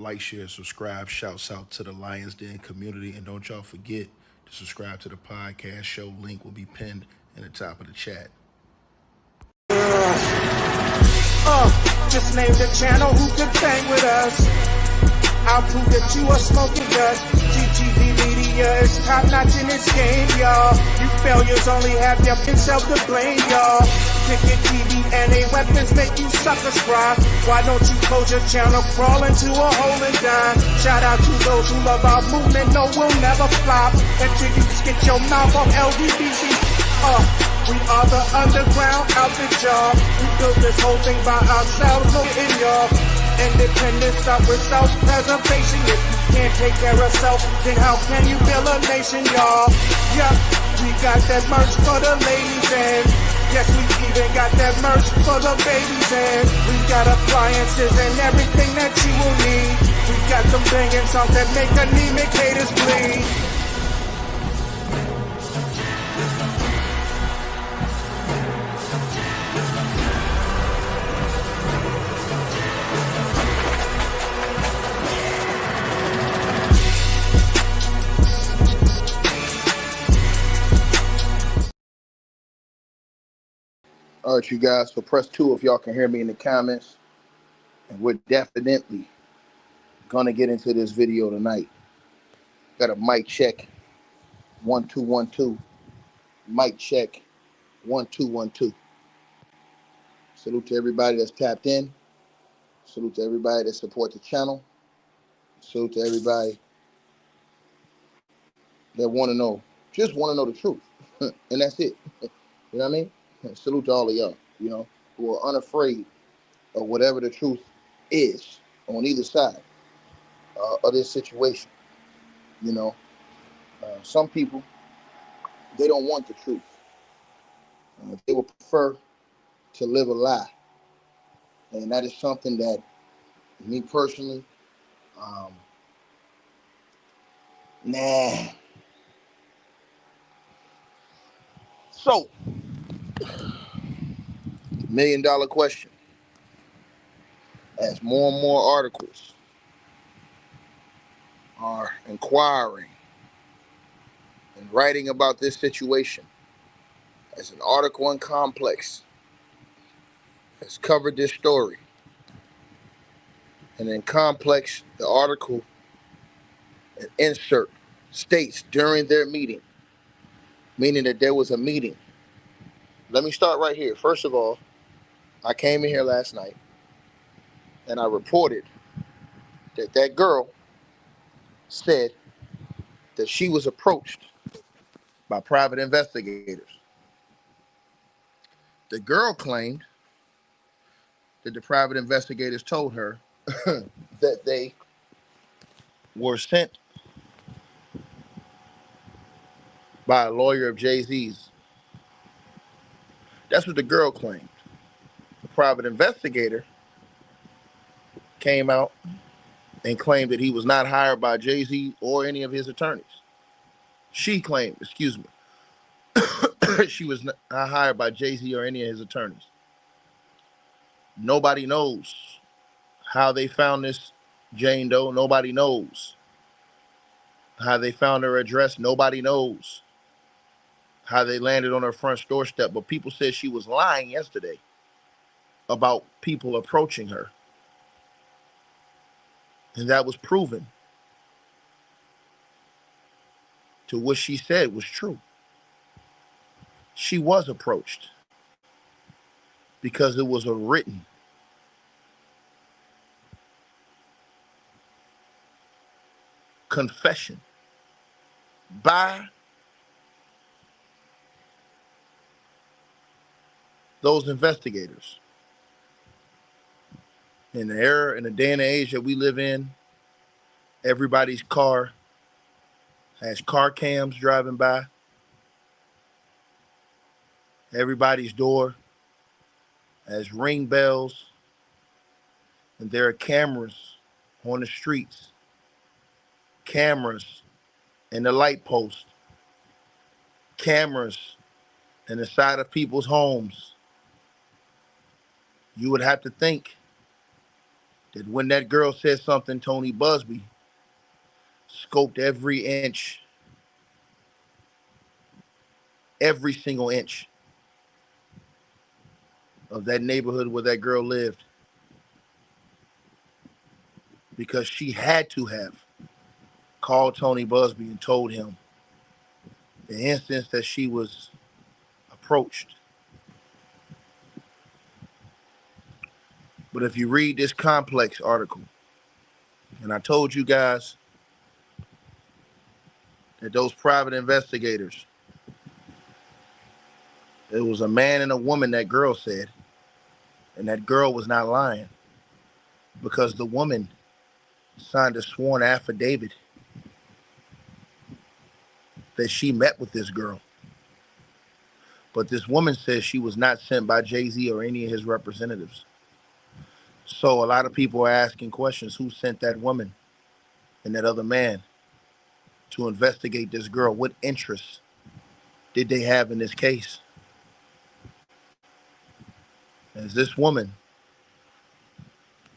like, share, subscribe. Shouts out to the Lions Den community. And don't y'all forget to subscribe to the podcast show. Link will be pinned in the top of the chat. Just name the channel who could bang with us. I'll prove that you are smoking dust. GTV Media is top notch in this game, y'all. You failures only have yourself to blame, y'all. Ticket TV and a weapons make you suckers cry. Why don't you close your channel, crawl into a hole and die? Shout out to those who love our movement, no, we'll never flop until you get your mouth on LGBTQ. We are the underground outfit, y'all. We built this whole thing by ourselves, no in y'all. Independence start with self-preservation. If you can't take care of self, then how can you build a nation, y'all? Yup, we got that merch for the ladies and yes, we even got that merch for the babies and we got appliances and everything that you will need. We got some banging songs that make anemic haters bleed. All right, you guys, so press 2 if y'all can hear me in the comments. And we're definitely going to get into this video tonight. Got a mic check, 1 2 1 2. Mic check, 1 2 1 2. Salute to everybody that's tapped in. Salute to everybody that supports the channel. Salute to everybody that just want to know the truth. And that's it. You know what I mean? Salute to all of y'all, who are unafraid of whatever the truth is on either side of this situation. Some people, they don't want the truth. They would prefer to live a lie. And that is something that me personally, So, $1 million question. As more and more articles are inquiring and writing about this situation, as an article in Complex has covered this story, and in Complex, the article and insert states during their meeting, meaning that there was a meeting. Let me start right here. First of all, I came in here last night and I reported that that girl said that she was approached by private investigators. The girl claimed that the private investigators told her that they were sent by a lawyer of Jay-Z's. That's what the girl claimed. The private investigator came out and claimed that he was not hired by Jay-Z or any of his attorneys. She claimed, she was not hired by Jay-Z or any of his attorneys. Nobody knows how they found this Jane Doe. Nobody knows how they found her address. Nobody knows how they landed on her front doorstep. But people said she was lying yesterday about people approaching her. And that was proven to what she said was true. She was approached because it was a written confession by those investigators. In the era, in the day and the age that we live in, everybody's car has car cams driving by. Everybody's door has ring bells. And there are cameras on the streets, cameras in the light post, cameras in the side of people's homes. You would have to think that when that girl said something, Tony Busby scoped every inch, every single inch of that neighborhood where that girl lived, because she had to have called Tony Busby and told him the instance that she was approached. But if you read this complex article, and I told you guys that those private investigators, it was a man and a woman, that girl said, and that girl was not lying, because the woman signed a sworn affidavit that she met with this girl. But this woman says she was not sent by Jay-Z or any of his representatives. So a lot of people are asking questions: who sent that woman and that other man to investigate this girl? What interests did they have in this case? As this woman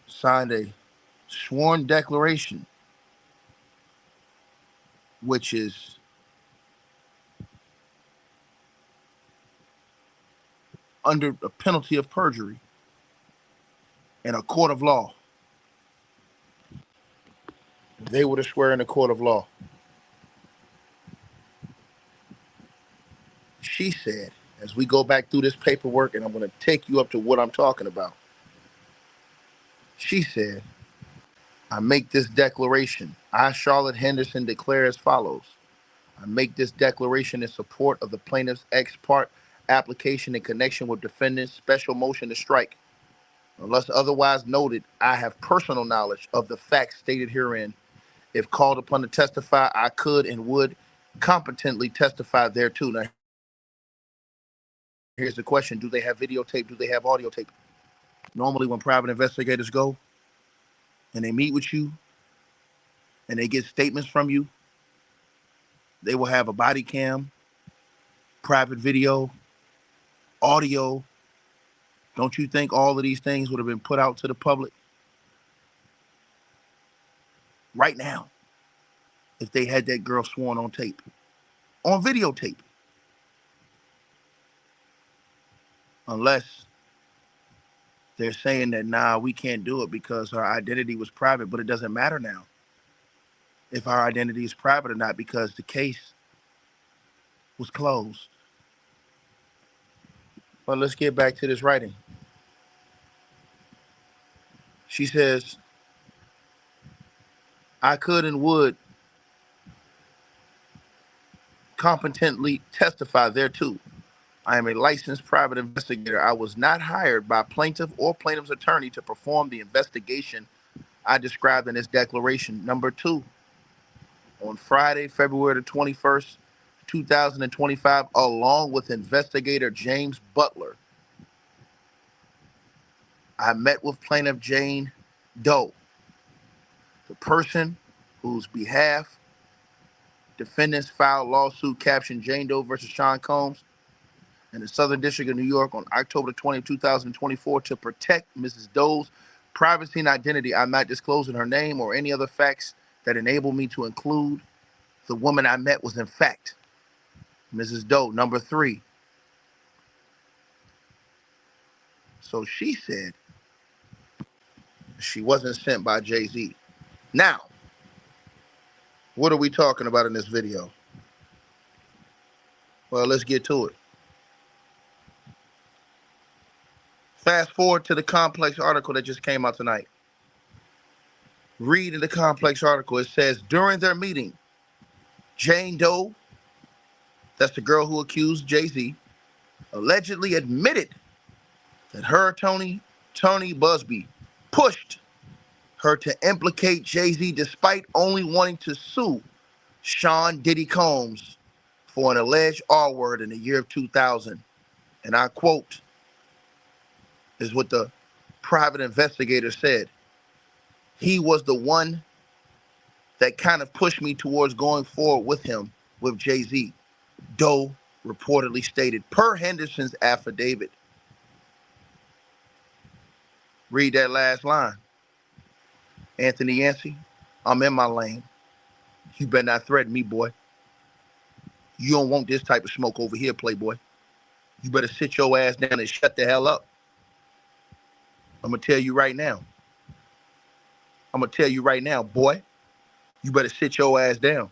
signed a sworn declaration, which is under a penalty of perjury in a court of law. They were to swear in a court of law. She said, as we go back through this paperwork, and I'm going to take you up to what I'm talking about. She said, I make this declaration. I, Charlotte Henderson, declare as follows. I make this declaration in support of the plaintiff's ex parte application in connection with defendant's special motion to strike. Unless otherwise noted, I have personal knowledge of the facts stated herein. If called upon to testify, I could and would competently testify thereto. Now, here's the question. Do they have videotape? Do they have audio tape? Normally, when private investigators go and they meet with you and they get statements from you, they will have a body cam, private video, audio. Don't you think all of these things would have been put out to the public right now if they had that girl sworn on tape, on videotape? Unless they're saying that, nah, we can't do it because her identity was private, but it doesn't matter now if our identity is private or not, because the case was closed. But let's get back to this writing. She says, I could and would competently testify thereto. I am a licensed private investigator. I was not hired by plaintiff or plaintiff's attorney to perform the investigation I described in this declaration. Number two, on Friday, February the 21st, 2025, along with investigator James Butler, I met with plaintiff Jane Doe, the person whose behalf defendants filed lawsuit captioned Jane Doe versus Sean Combs in the Southern District of New York on October 20, 2024 to protect Mrs. Doe's privacy and identity. I'm not disclosing her name or any other facts that enable me to include the woman I met was in fact Mrs. Doe. Number three. So she said she wasn't sent by Jay-Z. Now, what are we talking about in this video? Well, let's get to it. Fast forward to the complex article that just came out tonight. Read in the complex article, it says, during their meeting, Jane Doe, that's the girl who accused Jay-Z, allegedly admitted that her attorney, Tony Busby, pushed her to implicate Jay-Z despite only wanting to sue Sean Diddy Combs for an alleged R word in the year of 2000. And I quote, is what the private investigator said. He was the one that kind of pushed me towards going forward with him, with Jay-Z, Doe reportedly stated, per Henderson's affidavit. Read that last line. Anthony Yancey, I'm in my lane. You better not threaten me, boy. You don't want this type of smoke over here, playboy. You better sit your ass down and shut the hell up. I'm going to tell you right now. Boy. You better sit your ass down.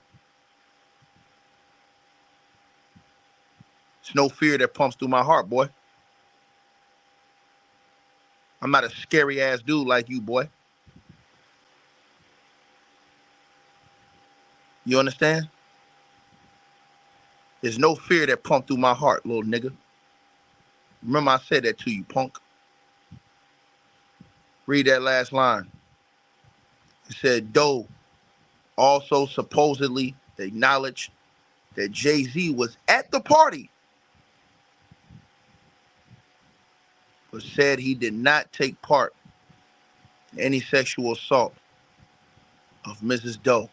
It's no fear that pumps through my heart, boy. I'm not a scary ass dude like you, boy. You understand? There's no fear that pumped through my heart, little nigga. Remember I said that to you, punk. Read that last line. It said, Doe also supposedly acknowledged that Jay-Z was at the party, but said he did not take part in any sexual assault of Mrs. Doe.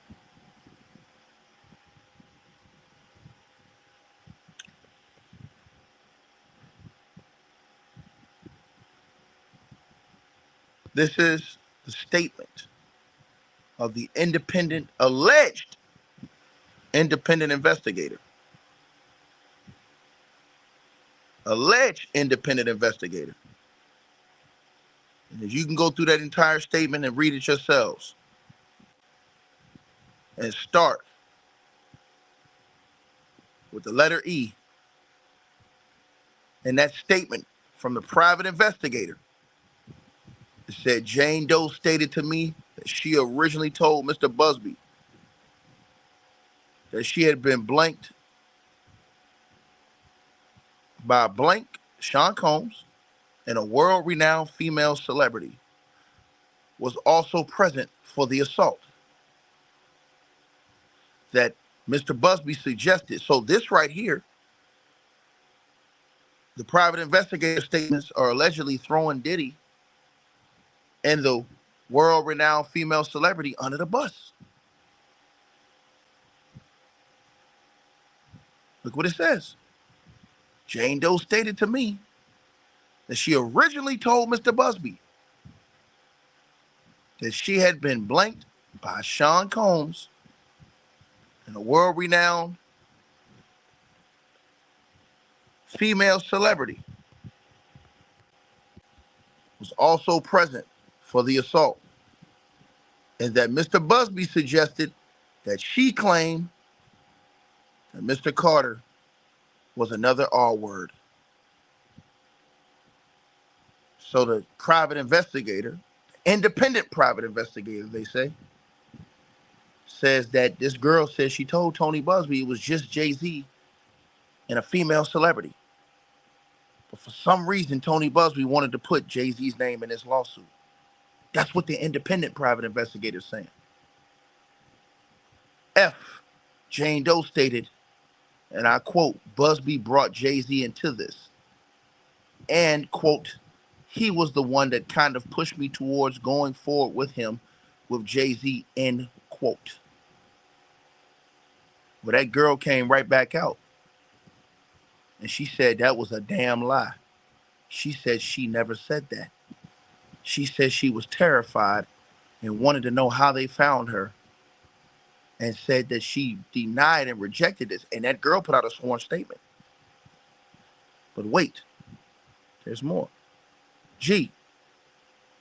This is the statement of the alleged independent investigator. Alleged independent investigator. And if you can go through that entire statement and read it yourselves, and start with the letter E, and that statement from the private investigator, it said, Jane Doe stated to me that she originally told Mr. Busby that she had been blanked by blank Sean Combs, and a world-renowned female celebrity was also present for the assault that Mr. Busby suggested. So this right here, the private investigator statements are allegedly throwing Diddy and the world-renowned female celebrity under the bus. Look what it says. Jane Doe stated to me that she originally told Mr. Busby that she had been blanked by Sean Combs, and a world-renowned female celebrity was also present for the assault, and that Mr. Busby suggested that she claimed that Mr. Carter was another R word. So the private investigator, independent private investigator, they say, says that this girl says she told Tony Busby it was just Jay-Z and a female celebrity. But for some reason, Tony Busby wanted to put Jay-Z's name in this lawsuit. That's what the independent private investigator is saying. F. Jane Doe stated, and I quote, Busby brought Jay-Z into this. And, quote, he was the one that kind of pushed me towards going forward with him with Jay-Z, end quote. Well, that girl came right back out. And she said that was a damn lie. She said she never said that. She said she was terrified and wanted to know how they found her, and said that she denied and rejected this. And that girl put out a sworn statement. But wait, there's more. G.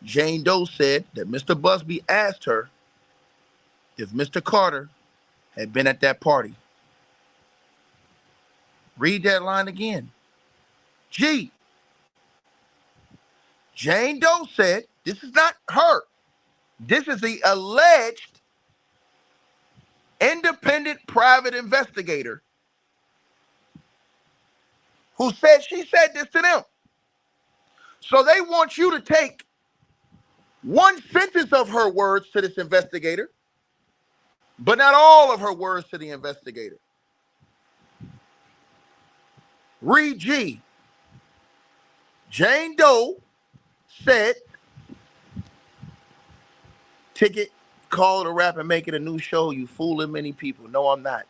Jane Doe said that Mr. Busby asked her if Mr. Carter had been at that party. Read that line again. G. Jane Doe said, this is not her. This is the alleged independent private investigator who said she said this to them. So they want you to take one sentence of her words to this investigator, but not all of her words to the investigator. Read G. Jane Doe said, ticket, call it a rap and make it a new show. You fooling many people. No, I'm not.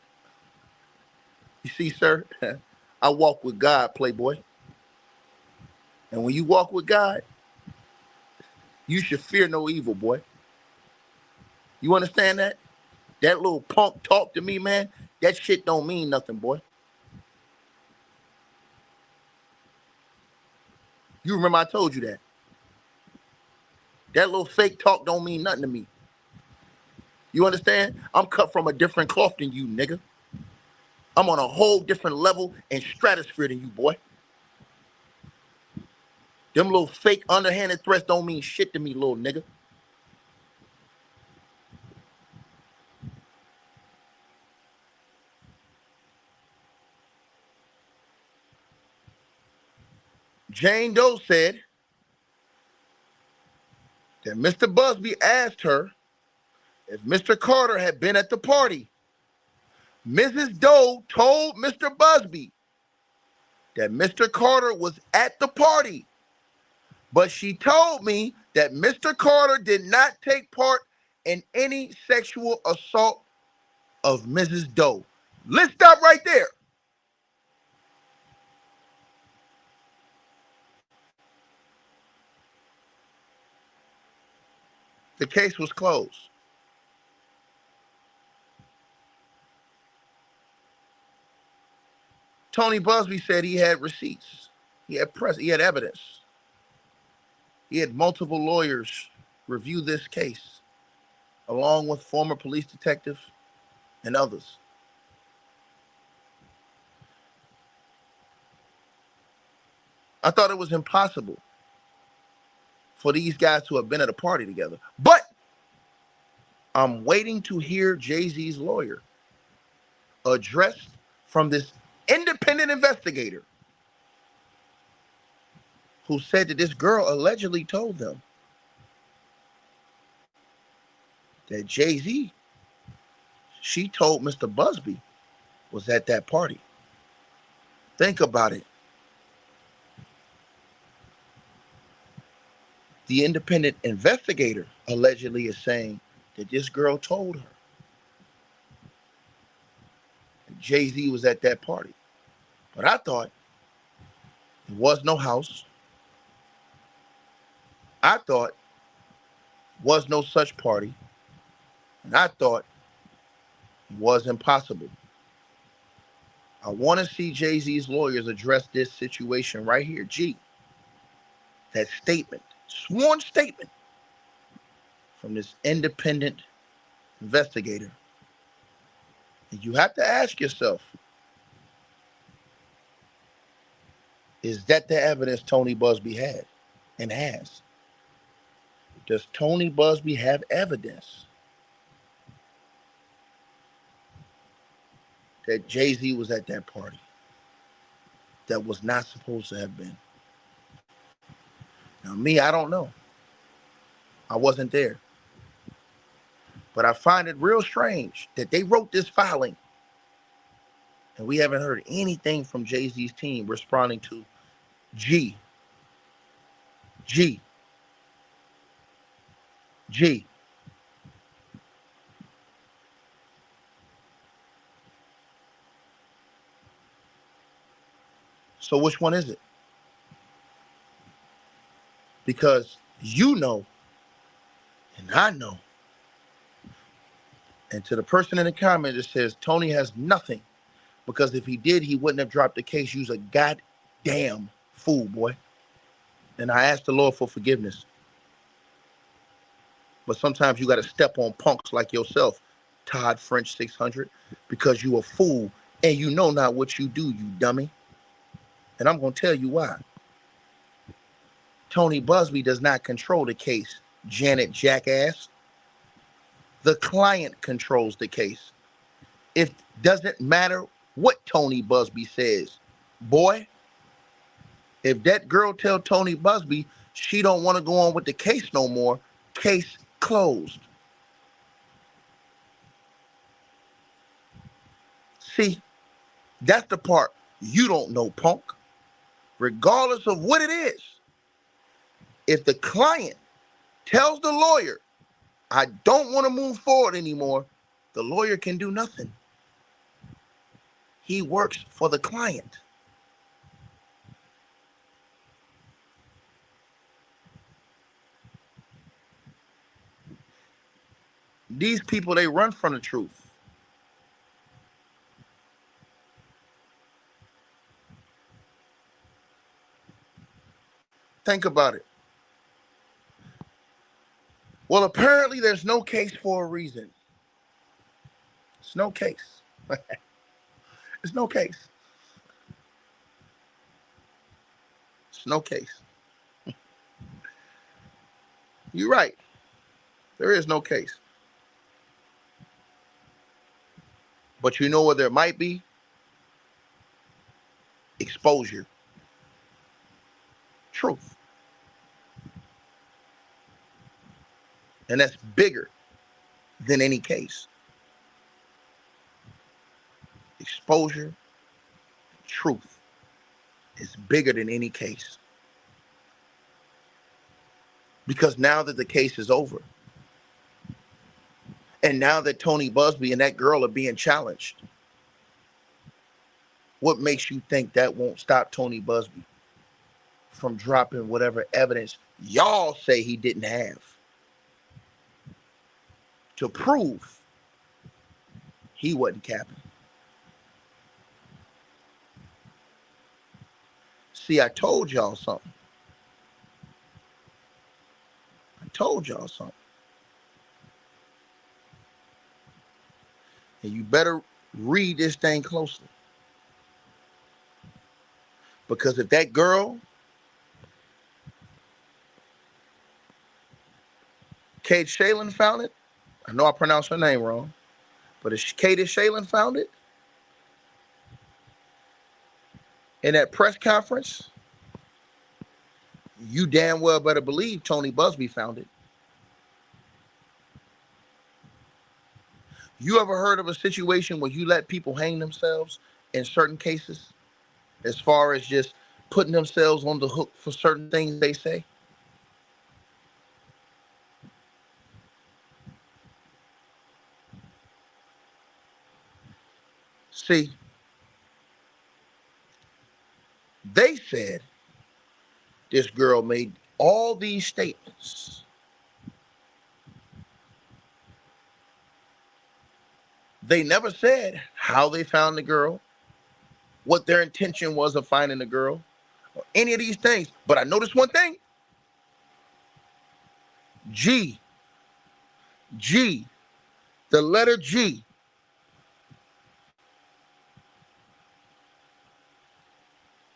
You see, sir, I walk with God, playboy. And when you walk with God, you should fear no evil, boy. You understand that? That little punk talk to me, man, that shit don't mean nothing, boy. You remember I told you that. That little fake talk don't mean nothing to me. You understand? I'm cut from a different cloth than you, nigga. I'm on a whole different level and stratosphere than you, boy. Them little fake underhanded threats don't mean shit to me, little nigga. Jane Doe said that Mr. Busby asked her if Mr. Carter had been at the party. Mrs. Doe told Mr. Busby that Mr. Carter was at the party, but she told me that Mr. Carter did not take part in any sexual assault of Mrs. Doe. Let's stop right there. The case was closed. Tony Busby said he had receipts. He had evidence. He had multiple lawyers review this case, along with former police detectives and others. I thought it was impossible for these guys to have been at a party together. But I'm waiting to hear Jay-Z's lawyer addressed from this independent investigator who said that this girl allegedly told them that Jay-Z, she told Mr. Busby, was at that party. Think about it. The independent investigator allegedly is saying that this girl told her that Jay-Z was at that party. But I thought there was no house. I thought there was no such party. And I thought it was impossible. I want to see Jay-Z's lawyers address this situation right here. G, that statement, sworn statement from this independent investigator. And you have to ask yourself, is that the evidence Tony Busby had and has? Does Tony Busby have evidence that Jay-Z was at that party that was not supposed to have been? Now, me, I don't know. I wasn't there. But I find it real strange that they wrote this filing and we haven't heard anything from Jay-Z's team responding to G. So which one is it? Because you know, and I know, and to the person in the comment that says Tony has nothing, because if he did, he wouldn't have dropped the case. You's a goddamn fool, boy. And I asked the Lord for forgiveness. But sometimes you got to step on punks like yourself, Todd French 600, because you a fool and you know not what you do, you dummy. And I'm going to tell you why. Tony Busby does not control the case, Janet Jackass. The client controls the case. It doesn't matter what Tony Busby says. Boy, if that girl tell Tony Busby she don't want to go on with the case no more, case closed. See, that's the part you don't know, punk. Regardless of what it is, if the client tells the lawyer, I don't want to move forward anymore, the lawyer can do nothing. He works for the client. These people, they run from the truth. Think about it. Well, apparently there's no case for a reason. It's no case. It's no case. It's no case. You're right. There is no case. But you know what there might be? Exposure. Truth. And that's bigger than any case. Exposure, truth is bigger than any case. Because now that the case is over, and now that Tony Busby and that girl are being challenged, what makes you think that won't stop Tony Busby from dropping whatever evidence y'all say he didn't have to prove he wasn't capping? See, I told y'all something. I told y'all something. And you better read this thing closely. Because if that girl, Kate Shalin, found it, I know I pronounced her name wrong, but if Kate Shalin found it in that press conference, you damn well better believe Tony Busby found it. You ever heard of a situation where you let people hang themselves in certain cases, as far as just putting themselves on the hook for certain things they say? See, they said this girl made all these statements. They never said how they found the girl, what their intention was of finding the girl, or any of these things. But I noticed one thing. G, the letter G.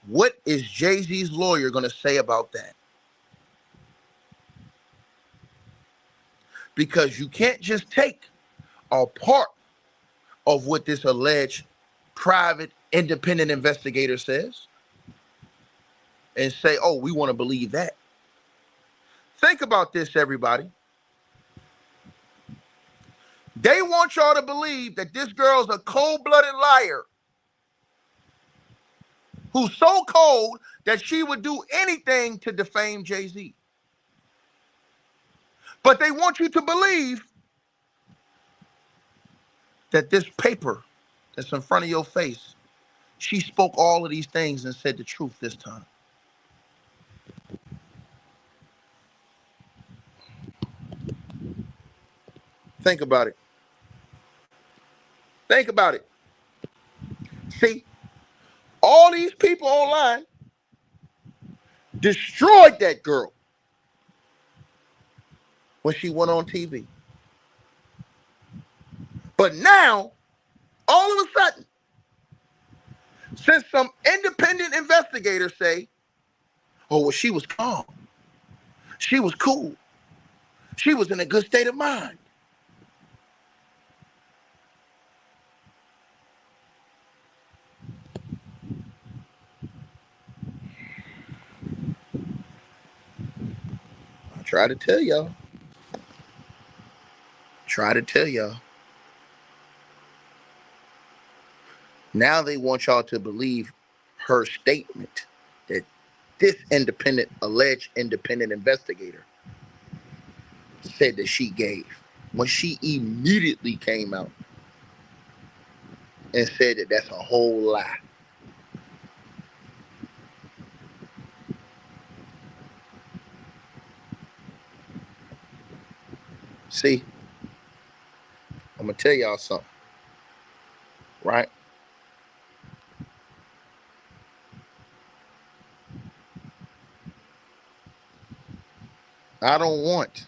What is Jay-Z's lawyer going to say about that? Because you can't just take a part of what this alleged private independent investigator says and say, oh, we want to believe that. Think about this, everybody. They want y'all to believe that this girl's a cold-blooded liar who's so cold that she would do anything to defame Jay-Z. But they want you to believe that this paper that's in front of your face, she spoke all of these things and said the truth this time. Think about it. Think about it. See, all these people online destroyed that girl when she went on TV. But now, all of a sudden, since some independent investigators say, oh, well, she was calm, she was cool, she was in a good state of mind. I try to tell y'all. Now they want y'all to believe her statement that this alleged independent investigator said that she gave, when she immediately came out and said that that's a whole lie. See, gonna tell y'all something, right? I don't want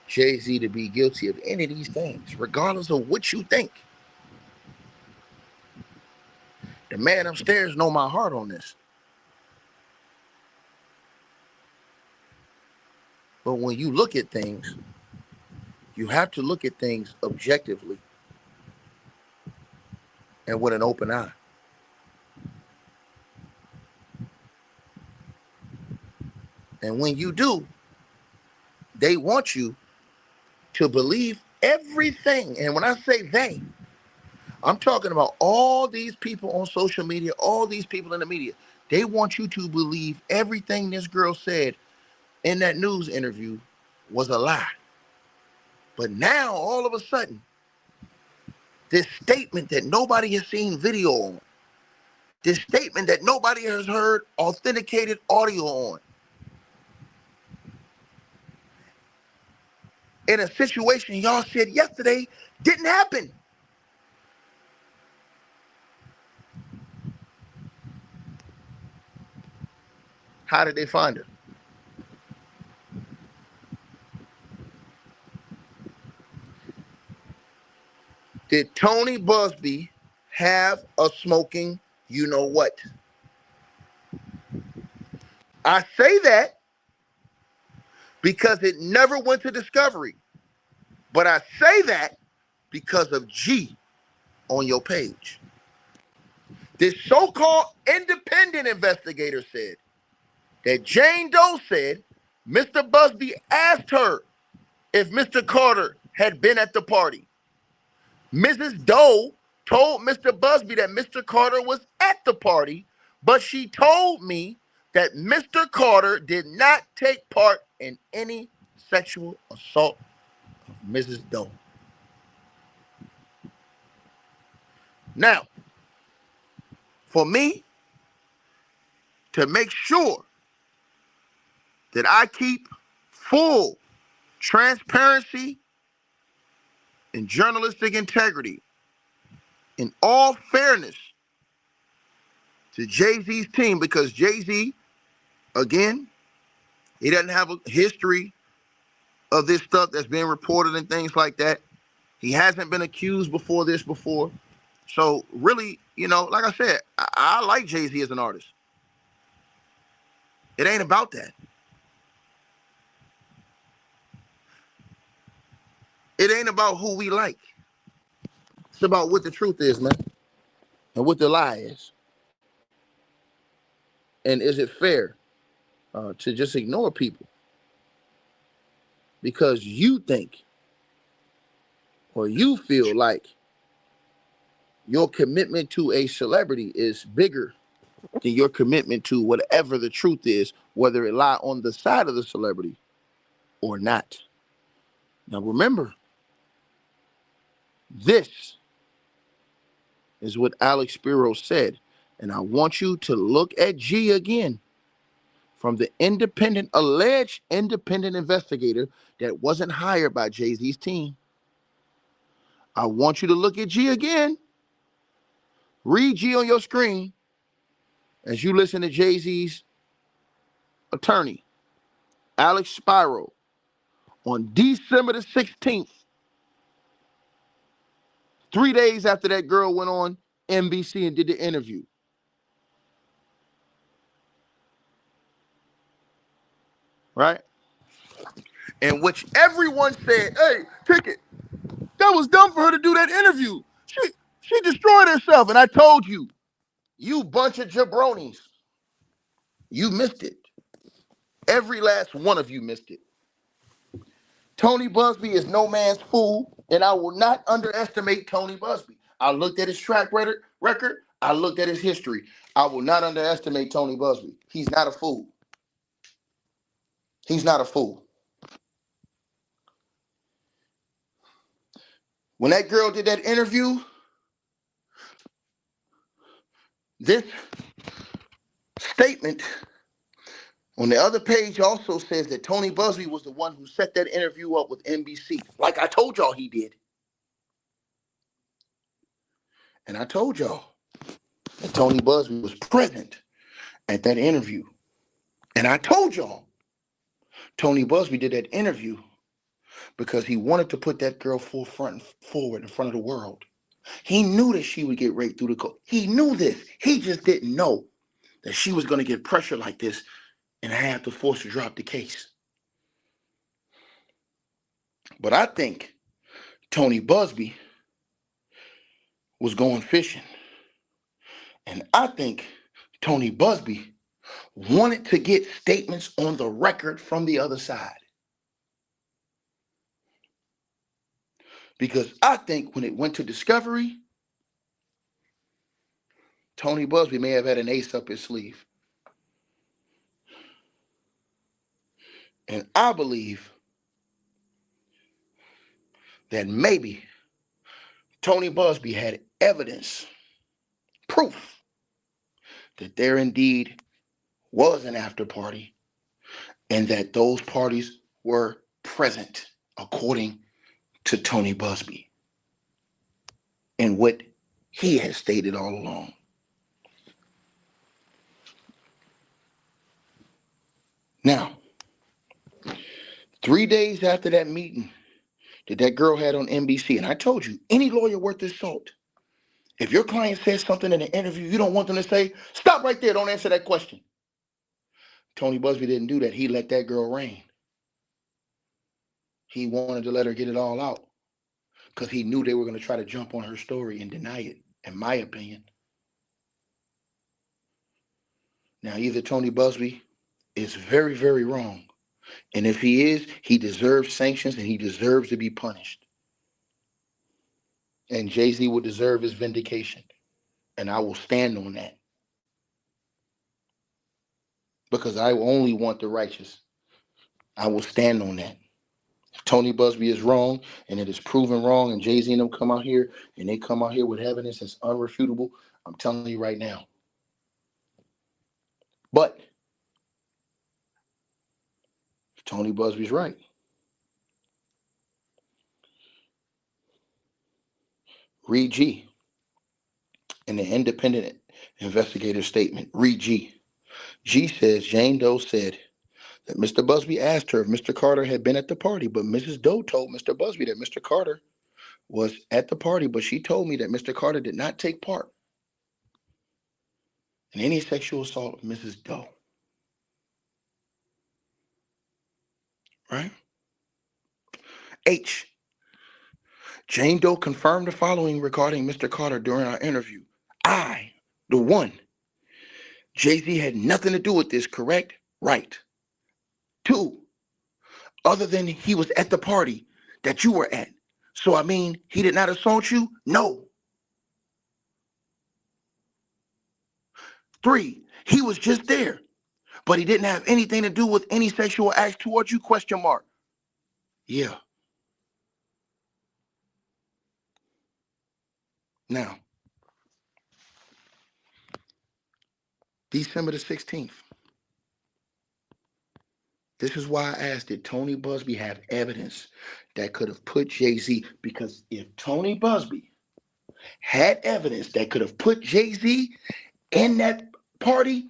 Jay-Z to be guilty of any of these things, regardless of what you think. The man upstairs know my heart on this. But when you look at things, you have to look at things objectively and with an open eye. And when you do, they want you to believe everything. And when I say they, I'm talking about all these people on social media, all these people in the media. They want you to believe everything this girl said in that news interview was a lie. But now, all of a sudden, this statement that nobody has seen video on, this statement that nobody has heard authenticated audio on, in a situation y'all said yesterday didn't happen. How did they find her? Did Tony Busby have a smoking you know what? I say that because it never went to discovery. But I say that because of G on your page. This so-called independent investigator said that Jane Doe said Mr. Busby asked her if Mr. Carter had been at the party. Mrs. Doe told Mr. Busby that Mr. Carter was at the party, but she told me that Mr. Carter did not take part in any sexual assault of Mrs. Doe. Now, for me to make sure that I keep full transparency and journalistic integrity in all fairness to Jay-Z's team, because Jay-Z, again, he doesn't have a history of this stuff that's being reported and things like that. He hasn't been accused before. So really, like I said, I like Jay-Z as an artist. It ain't about that. It ain't about who we like. It's about what the truth is, man, and what the lie is. And is it fair to just ignore people because you think or you feel like your commitment to a celebrity is bigger than your commitment to whatever the truth is, whether it lie on the side of the celebrity or not? Now remember, this is what Alex Spiro said, and I want you to look at G again from the alleged independent investigator that wasn't hired by Jay-Z's team. I want you to look at G again. Read G on your screen as you listen to Jay-Z's attorney, Alex Spiro, on December the 16th, 3 days after that girl went on NBC and did the interview. Right? In which everyone said, hey, Ticket, that was dumb for her to do that interview. She destroyed herself. And I told you, you bunch of jabronis, you missed it. Every last one of you missed it. Tony Busby is no man's fool, and I will not underestimate Tony Busby. I looked at his track record. I looked at his history. I will not underestimate Tony Busby. He's not a fool. He's not a fool. When that girl did that interview, this statement On the other page also says that Tony Busby was the one who set that interview up with NBC, like I told y'all he did. And I told y'all that Tony Busby was present at that interview. And I told y'all Tony Busby did that interview because he wanted to put that girl forward in front of the world. He knew that she would get raped through the code. He knew this. He just didn't know that she was going to get pressure like this and have to force to drop the case. But I think Tony Busby was going fishing. And I think Tony Busby wanted to get statements on the record from the other side. Because I think when it went to discovery, Tony Busby may have had an ace up his sleeve. And I believe that maybe Tony Busby had evidence, proof, that there indeed was an after party and that those parties were present according to Tony Busby and what he has stated all along. Now, 3 days after that meeting that girl had on NBC, and I told you, any lawyer worth his salt, if your client says something in an interview, you don't want them to say, stop right there, don't answer that question. Tony Busby didn't do that. He let that girl reign. He wanted to let her get it all out because he knew they were going to try to jump on her story and deny it, in my opinion. Now, either Tony Busby is very, very wrong. And if he is, he deserves sanctions and he deserves to be punished. And Jay-Z will deserve his vindication. And I will stand on that. Because I only want the righteous. I will stand on that. If Tony Busby is wrong and it is proven wrong and Jay-Z and them come out here and they come out here with evidence that's unrefutable, I'm telling you right now. But if Tony Busby's right, read G in the independent investigator statement. Read G. G says Jane Doe said that Mr. Busby asked her if Mr. Carter had been at the party, but Mrs. Doe told Mr. Busby that Mr. Carter was at the party, but she told me that Mr. Carter did not take part in any sexual assault of Mrs. Doe. Right? H. Jane Doe confirmed the following regarding Mr. Carter during our interview. I, the one. Jay-Z had nothing to do with this, correct? Right. 2. Other than he was at the party that you were at. So, I mean, he did not assault you? No. 3, he was just there, but he didn't have anything to do with any sexual acts towards you, question mark. Yeah. Now, December the 16th. This is why I asked, did Tony Busby have evidence that could have put Jay-Z? Because if Tony Busby had evidence that could have put Jay-Z in that party,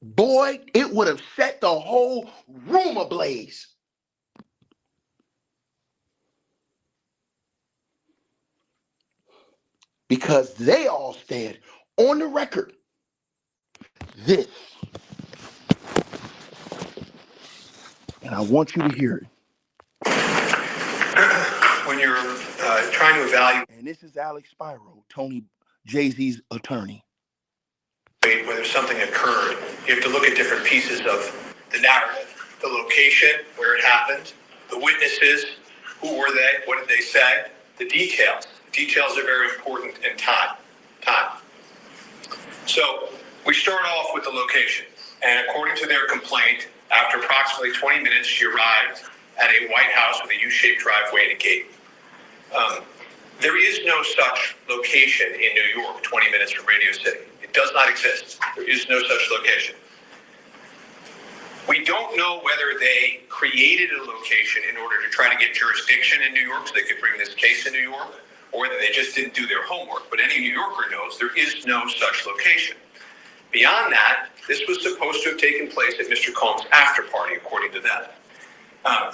boy, it would have set the whole room ablaze. Because they all said on the record this. And I want you to hear it. When you're trying to evaluate, And this is Alex Spiro, Tony Jay-Z's attorney. whether something occurred, you have to look at different pieces of the narrative. The location, where it happened, the witnesses, who were they, what did they say, the details. Details are very important in time. So we start off with the location. And according to their complaint, after approximately 20 minutes, she arrived at a White House with a U-shaped driveway and a gate. There is no such location in New York, 20 minutes from Radio City. It does not exist. There is no such location. We don't know whether they created a location in order to try to get jurisdiction in New York so they could bring this case in New York, or whether they just didn't do their homework. But any New Yorker knows there is no such location. Beyond that, this was supposed to have taken place at Mr. Combs' after party, according to them.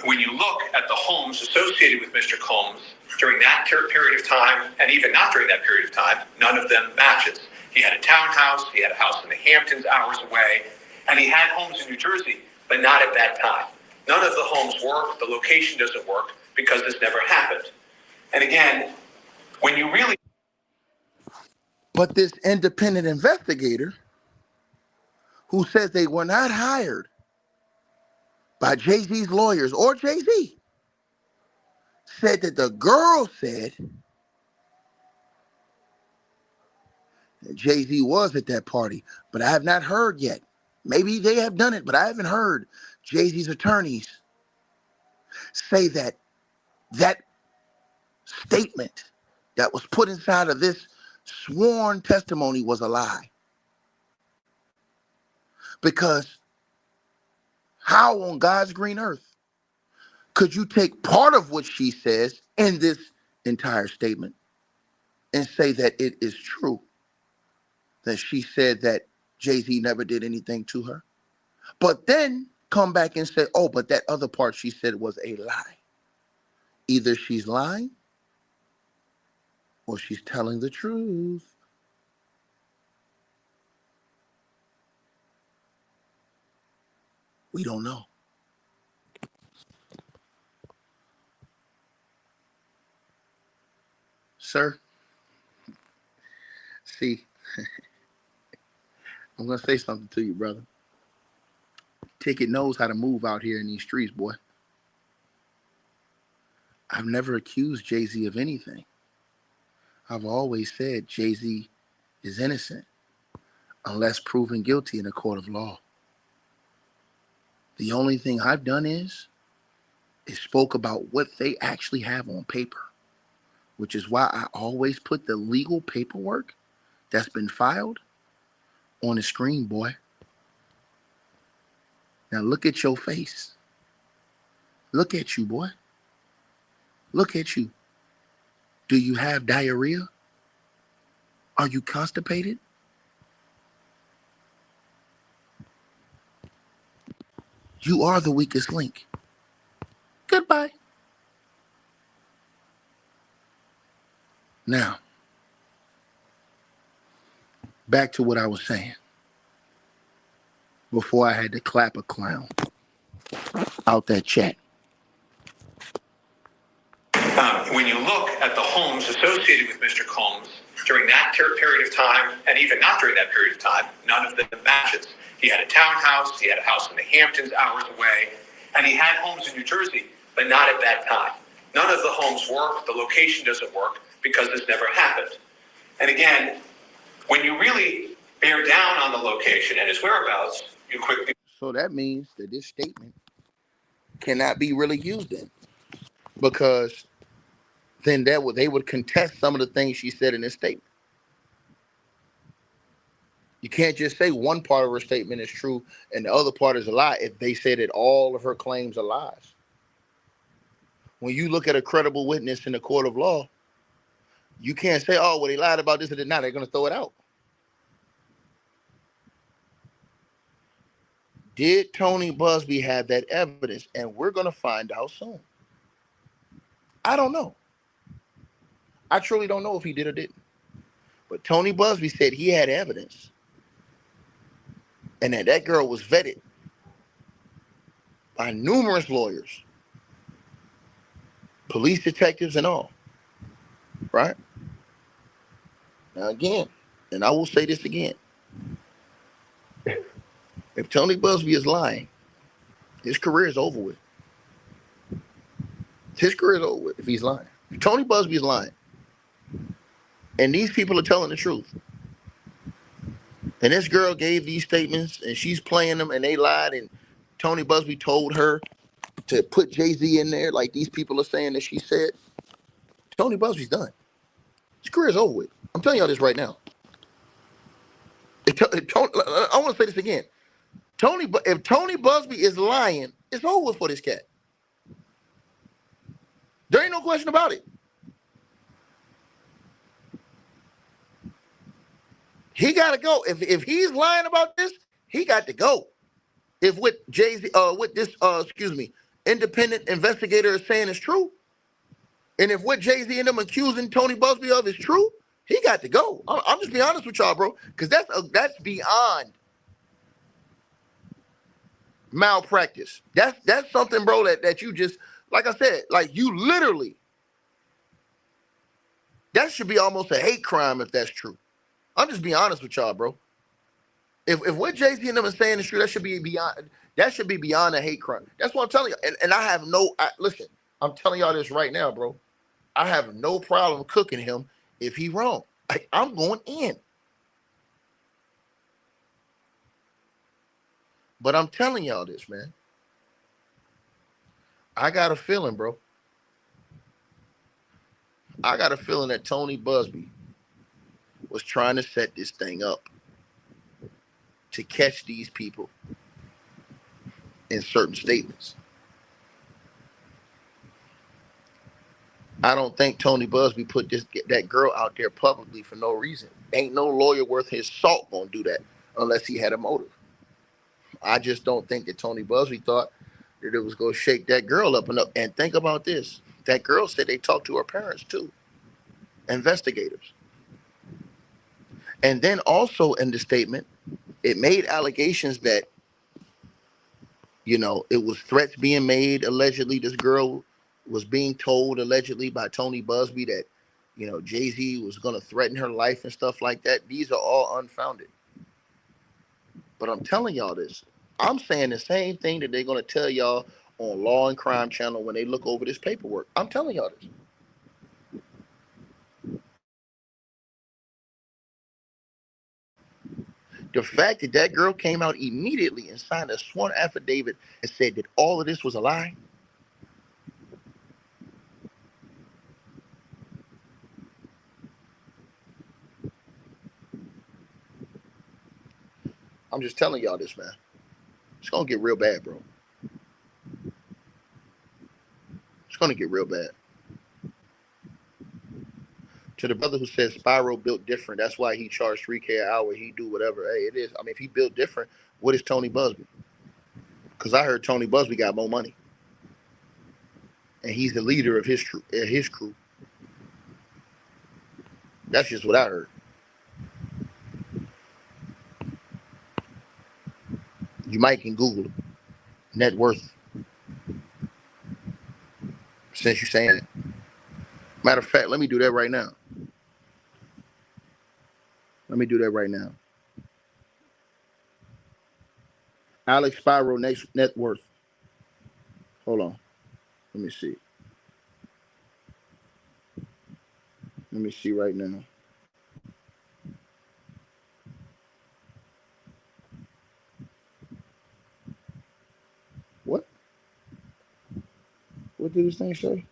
When you look at the homes associated with Mr. Combs during that period of time, and even not during that period of time, none of them matches. He had a townhouse, he had a house in the Hamptons hours away, and he had homes in New Jersey, but not at that time. None of the homes work, the location doesn't work, because this never happened. And again, when you really... But this independent investigator who says they were not hired by Jay-Z's lawyers or Jay-Z said that the girl said that Jay-Z was at that party, but I have not heard yet. Maybe they have done it, but I haven't heard Jay-Z's attorneys say that that statement that was put inside of this sworn testimony was a lie. Because how on God's green earth could you take part of what she says in this entire statement and say that it is true that she said that Jay-Z never did anything to her, but then come back and say, oh, but that other part she said was a lie? Either she's lying or she's telling the truth. We don't know. Sir, see, I'm going to say something to you, brother. Ticket knows how to move out here in these streets, boy. I've never accused Jay-Z of anything. I've always said Jay-Z is innocent unless proven guilty in a court of law. The only thing I've done is spoke about what they actually have on paper, which is why I always put the legal paperwork that's been filed on the screen, boy. Now look at your face. Look at you, boy. Look at you. Do you have diarrhea? Are you constipated? You are the weakest link. Goodbye. Now, back to what I was saying before I had to clap a clown out that chat. When you look at the homes associated with Mr. Combs during that period of time, and even not during that period of time, none of them matches. He had a townhouse, he had a house in the Hamptons hours away, and he had homes in New Jersey, but not at that time. None of the homes work, the location doesn't work, because this never happened. And again, when you really bear down on the location and his whereabouts, you quickly... So that means that this statement cannot be really used in, because then they would contest some of the things she said in this statement. You can't just say one part of her statement is true and the other part is a lie if they say that all of her claims are lies. When you look at a credible witness in the court of law, you can't say, oh, well, they lied about this or that. Now they're going to throw it out. Did Tony Busby have that evidence? And we're going to find out soon. I don't know. I truly don't know if he did or didn't. But Tony Busby said he had evidence. And that girl was vetted by numerous lawyers, police detectives and all. Right? Now again, and I will say this again. If Tony Busby is lying, his career is over with. His career is over with if he's lying. If Tony Busby is lying, and these people are telling the truth, and this girl gave these statements, and she's playing them, and they lied, and Tony Busby told her to put Jay-Z in there, like these people are saying that she said, Tony Busby's done. His career is over with. I'm telling y'all this right now. I want to say this again. If Tony Busby is lying, it's over for this cat. There ain't no question about it. He got to go. If he's lying about this, he got to go. If what Jay-Z, what this, independent investigator is saying is true, and if what Jay-Z and them accusing Tony Busby of is true, he got to go. I'm just being honest with y'all, bro, because that's beyond malpractice. That's something, bro, that you just, like I said, like you literally, that should be almost a hate crime if that's true. I'm just being honest with y'all, bro. If what Jay-Z and them is saying is true, that should be beyond a hate crime. That's what I'm telling you. And I have listen, I'm telling y'all this right now, bro. I have no problem cooking him if he wrong. I'm going in. But I'm telling y'all this, man. I got a feeling, bro. I got a feeling that Tony Busby was trying to set this thing up to catch these people in certain statements. I don't think Tony Busby put that girl out there publicly for no reason. Ain't no lawyer worth his salt gonna do that unless he had a motive. I just don't think that Tony Busby thought that it was gonna shake that girl up and up. And think about this. That girl said they talked to her parents too. Investigators. And then also in the statement, it made allegations that, it was threats being made. Allegedly, this girl was being told allegedly by Tony Busby that, Jay-Z was going to threaten her life and stuff like that. These are all unfounded. But I'm telling y'all this. I'm saying the same thing that they're going to tell y'all on Law and Crime Channel when they look over this paperwork. I'm telling y'all this. The fact that that girl came out immediately and signed a sworn affidavit and said that all of this was a lie. I'm just telling y'all this, man. It's going to get real bad, bro. It's going to get real bad. To the brother who said Spyro built different, that's why he charged $3K an hour. He do whatever. Hey, it is. I mean, if he built different, what is Tony Busby? Because I heard Tony Busby got more money, and he's the leader of his crew. That's just what I heard. You might can Google it. Net worth. Since you're saying it. Matter of fact, let me do that right now. Alex Spyro net worth. Hold on. Let me see. Let me see right now. What? What did this thing say?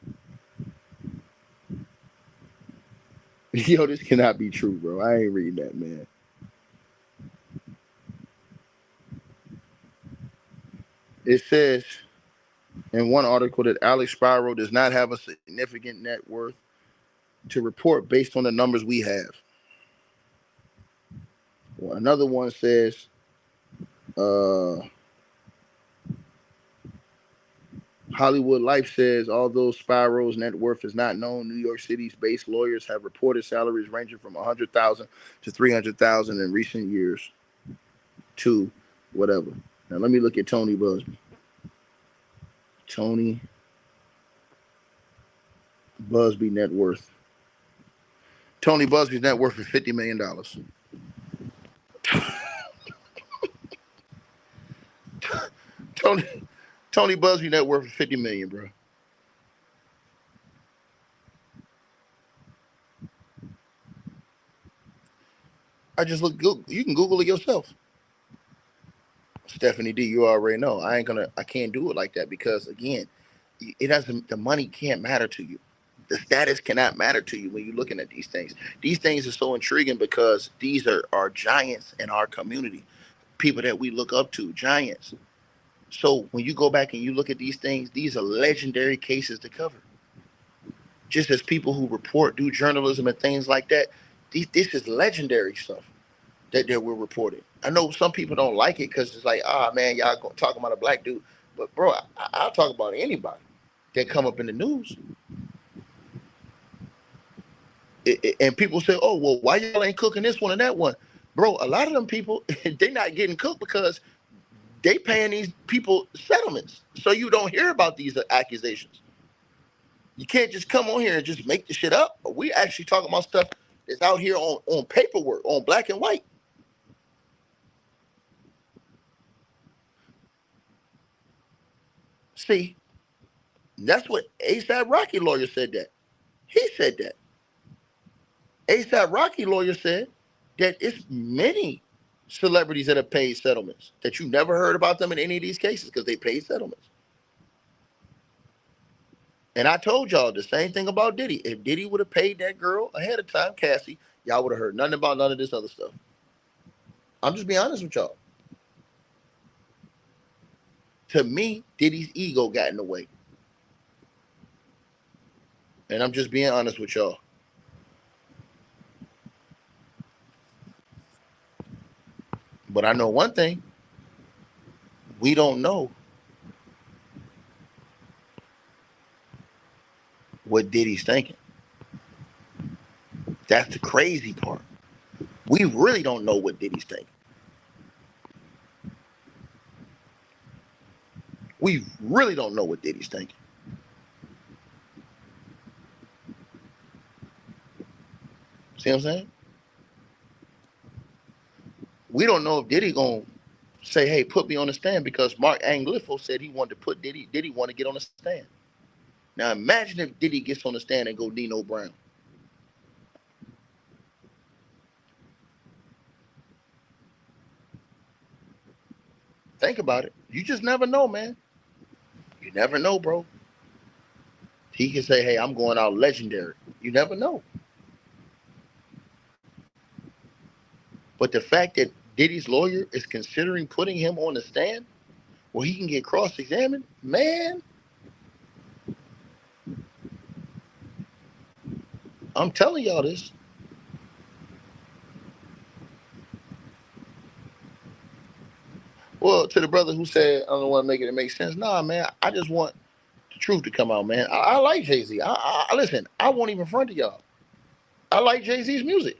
Yo, this cannot be true, bro. I ain't reading that, man. It says in one article that Alex Spyro does not have a significant net worth to report based on the numbers we have. Well, another one says, Hollywood Life says, although Spyro's net worth is not known, New York City's based lawyers have reported salaries ranging from $100,000 to $300,000 in recent years to whatever. Now, let me look at Tony Busby. Tony Busby net worth. Tony Busby's net worth is $50 million. Tony Busby net worth is $50 million, bro. I just look. You can Google it yourself. Stephanie D, you already know. I can't do it like that because again, it doesn't. The money can't matter to you. The status cannot matter to you when you're looking at these things. These things are so intriguing because these are giants in our community. people that we look up to, giants. So when you go back and you look at these things, these are legendary cases to cover. Just as people who report, do journalism and things like that, this is legendary stuff that we're reporting. I know some people don't like it because it's like, man, y'all talking about a black dude. But bro, I'll talk about anybody that come up in the news. And people say, oh, well, why y'all ain't cooking this one and that one? Bro, a lot of them people, they not getting cooked because they paying these people settlements. So you don't hear about these accusations. You can't just come on here and just make the shit up. We actually talking about stuff that's out here on paperwork, on black and white. See, that's what ASAP Rocky lawyer said that. He said that. ASAP Rocky lawyer said that it's many celebrities that have paid settlements that you never heard about them in any of these cases because they paid settlements. And I told y'all the same thing about Diddy. If Diddy would have paid that girl ahead of time, Cassie, y'all would have heard nothing about none of this other stuff. I'm just being honest with y'all. To me, Diddy's ego got in the way. And I'm just being honest with y'all. But I know one thing. We don't know what Diddy's thinking. That's the crazy part. We really don't know what Diddy's thinking. We really don't know what Diddy's thinking. See what I'm saying? We don't know if Diddy gonna say, hey, put me on the stand, because Mark Anglifo said he wanted to put Diddy want to get on the stand. Now imagine if Diddy gets on the stand and go Nino Brown. Think about it. You just never know, man. You never know, bro. He can say, hey, I'm going out legendary. You never know. But the fact that Diddy's lawyer is considering putting him on the stand where he can get cross-examined, man, I'm telling y'all this. Well, to the brother who said, I don't want to make it make sense. Nah, man, I just want the truth to come out, man. I like Jay-Z. Listen, I won't even front to y'all. I like Jay-Z's music.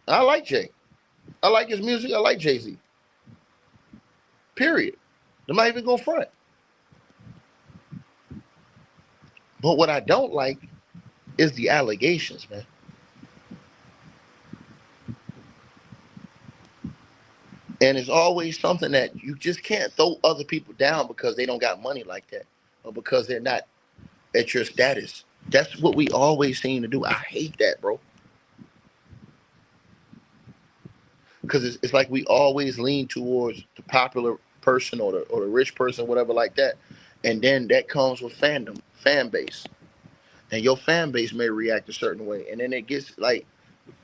I like Jay. I like his music. I like Jay-Z. Period. I'm not even going to front. But what I don't like is the allegations, man. And it's always something that you just can't throw other people down because they don't got money like that, or because they're not at your status. That's what we always seem to do. I hate that, bro. Because it's like we always lean towards the popular person or the rich person, whatever like that. And then that comes with fandom, fan base. And your fan base may react a certain way. And then it gets like,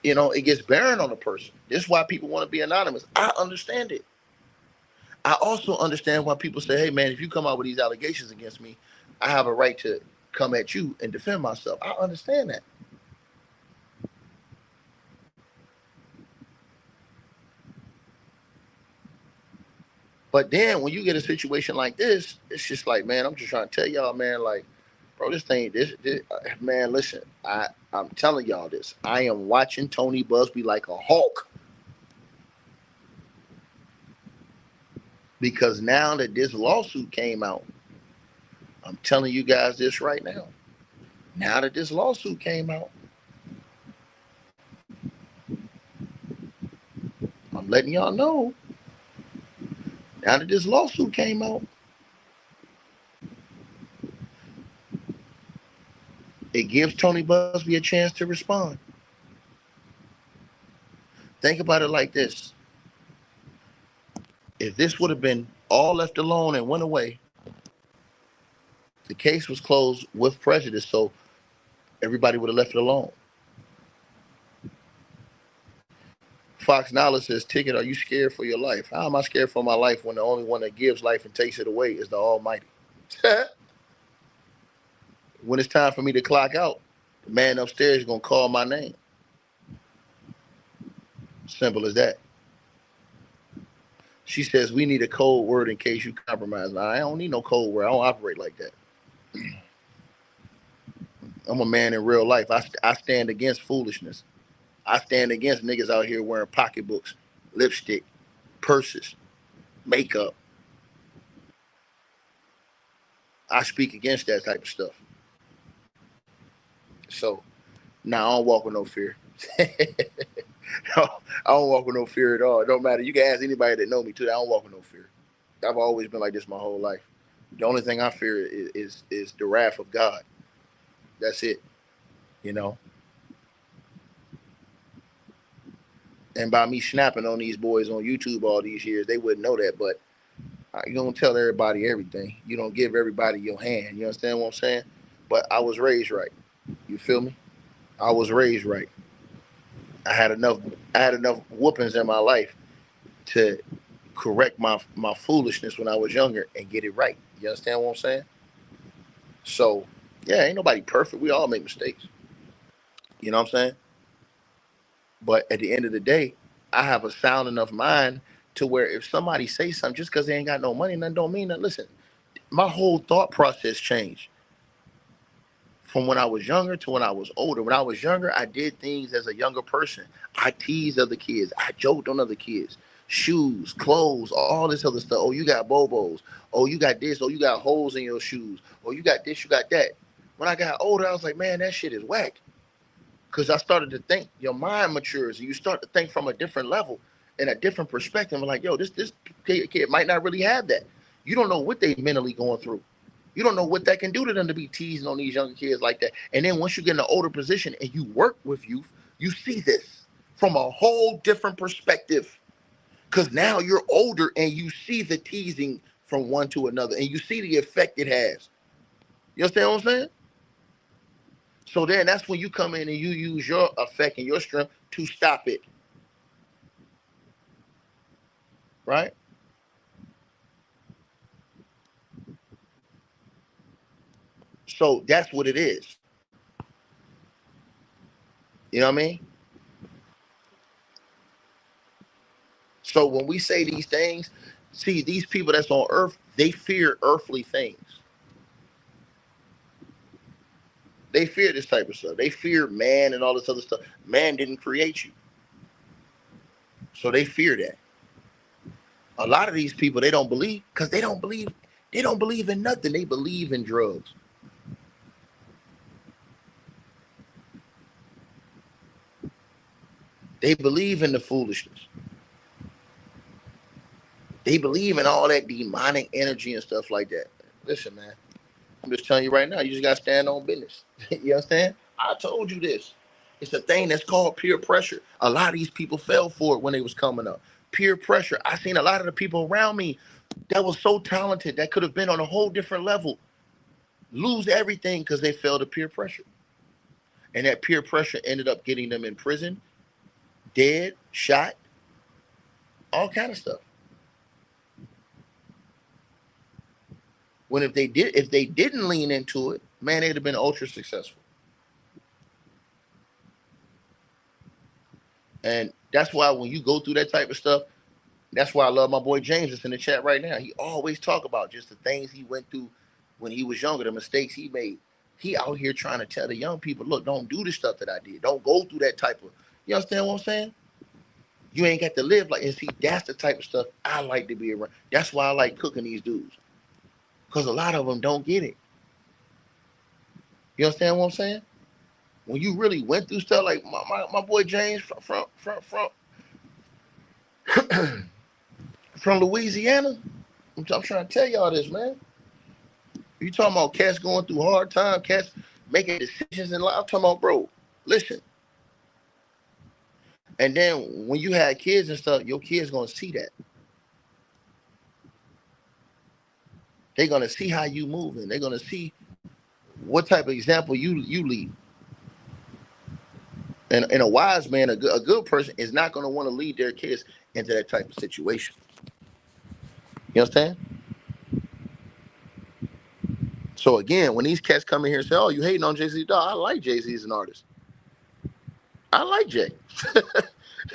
it gets barren on a person. This is why people want to be anonymous. I understand it. I also understand why people say, hey, man, if you come out with these allegations against me, I have a right to come at you and defend myself. I understand that. But then when you get a situation like this, it's just like, man, I'm just trying to tell y'all, man, like, bro, this man, listen, I'm telling y'all this. I am watching Tony Busby like a hawk. Because now that this lawsuit came out, I'm telling you guys this right now. Now that this lawsuit came out, I'm letting y'all know. Now that this lawsuit came out, it gives Tony Busby a chance to respond. Think about it like this. If this would have been all left alone and went away, the case was closed with prejudice, so everybody would have left it alone. Fox Knowledge says, Ticket, are you scared for your life? How am I scared for my life when the only one that gives life and takes it away is the Almighty? When it's time for me to clock out, the man upstairs is going to call my name. Simple as that. She says, we need a code word in case you compromise. Now, I don't need no code word. I don't operate like that. I'm a man in real life. I stand against foolishness. I stand against niggas out here wearing pocketbooks, lipstick, purses, makeup. I speak against that type of stuff. So, now I don't walk with no fear. I don't walk with no fear at all. It don't matter. You can ask anybody that know me too. I don't walk with no fear. I've always been like this my whole life. The only thing I fear is the wrath of God. That's it. You know. And by me snapping on these boys on YouTube all these years, they wouldn't know that. But you don't tell everybody everything. You don't give everybody your hand. You understand what I'm saying? But I was raised right. You feel me? I was raised right. I had enough whoopings in my life to correct my foolishness when I was younger and get it right. You understand what I'm saying? So, yeah, ain't nobody perfect. We all make mistakes. You know what I'm saying? But at the end of the day, I have a sound enough mind to where if somebody say something just because they ain't got no money, nothing don't mean that. Listen, my whole thought process changed from when I was younger to when I was older. When I was younger, I did things as a younger person. I teased other kids. I joked on other kids. Shoes, clothes, all this other stuff. Oh, you got bobos. Oh, you got this. Oh, you got holes in your shoes. Oh, you got this, you got that. When I got older, I was like, man, that shit is whack. Because I started to think, your mind matures, and you start to think from a different level and a different perspective. I'm like, yo, this kid might not really have that. You don't know what they mentally going through. You don't know what that can do to them to be teasing on these younger kids like that. And then once you get in an older position and you work with youth, you see this from a whole different perspective. Because now you're older and you see the teasing from one to another, and you see the effect it has. You understand what I'm saying? So then that's when you come in and you use your effect and your strength to stop it. Right? So that's what it is. You know what I mean? So when we say these things, see, these people that's on earth, they fear earthly things. They fear this type of stuff. They fear man and all this other stuff. Man didn't create you. So they fear that. A lot of these people, they don't believe because they don't believe in nothing. They believe in drugs. They believe in the foolishness. They believe in all that demonic energy and stuff like that. Listen, man, I'm just telling you right now, you just got to stand on business. You understand? I told you this. It's a thing that's called peer pressure. A lot of these people fell for it when they was coming up. Peer pressure. I seen a lot of the people around me that was so talented that could have been on a whole different level lose everything because they fell to peer pressure. And that peer pressure ended up getting them in prison, dead, shot, all kind of stuff. When if they didn't lean into it, man, they'd have been ultra successful. And that's why when you go through that type of stuff, that's why I love my boy James that's in the chat right now. He always talk about just the things he went through when he was younger, the mistakes he made. He out here trying to tell the young people, look, don't do the stuff that I did. Don't go through that type of, you understand what I'm saying? You ain't got to live like, and see, that's the type of stuff I like to be around. That's why I like cooking these dudes. Because a lot of them don't get it. You understand what I'm saying? When you really went through stuff like my boy James from Louisiana, I'm trying to tell y'all this, man. You talking about cats going through hard time, cats making decisions in life. I'm talking about, bro, listen. And then when you had kids and stuff, your kids gonna see that. They're gonna see how you moving. They're gonna see what type of example you lead. And a wise man, a good person is not going to want to lead their kids into that type of situation. You understand? So again, when these cats come in here and say, "Oh, you hating on Jay-Z?" Dog, I like Jay-Z as an artist. I like Jay.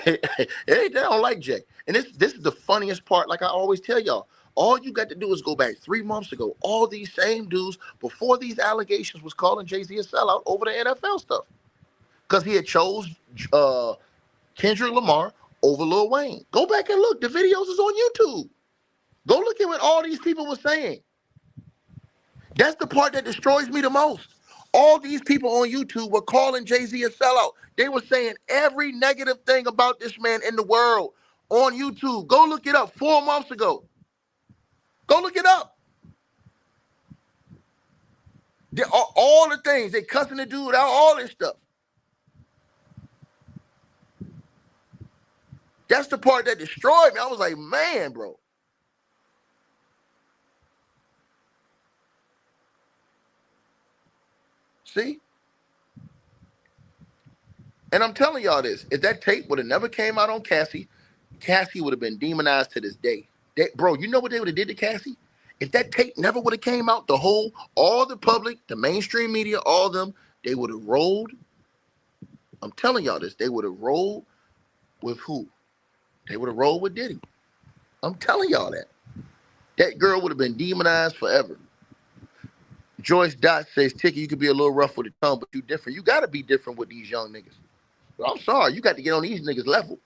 They don't like Jay. And this is the funniest part. Like I always tell y'all, all you got to do is go back 3 months ago. All these same dudes before these allegations was calling Jay-Z a sellout over the NFL stuff because he had chose Kendrick Lamar over Lil Wayne. Go back and look. The videos is on YouTube. Go look at what all these people were saying. That's the part that destroys me the most. All these people on YouTube were calling Jay-Z a sellout. They were saying every negative thing about this man in the world on YouTube. Go look it up 4 months ago. Go look it up. All the things. They cussing the dude out, all this stuff. That's the part that destroyed me. I was like, man, bro. See? And I'm telling y'all this. If that tape would have never came out on Cassie, Cassie would have been demonized to this day. Bro, you know what they would have did to Cassie? If that tape never would have came out, all the public, the mainstream media, all of them, they would have rolled. I'm telling y'all this. They would have rolled with who? They would have rolled with Diddy. I'm telling y'all that. That girl would have been demonized forever. Joyce Dot says, Tiki, you could be a little rough with the tongue, but you different. You got to be different with these young niggas. But I'm sorry. You got to get on these niggas' level.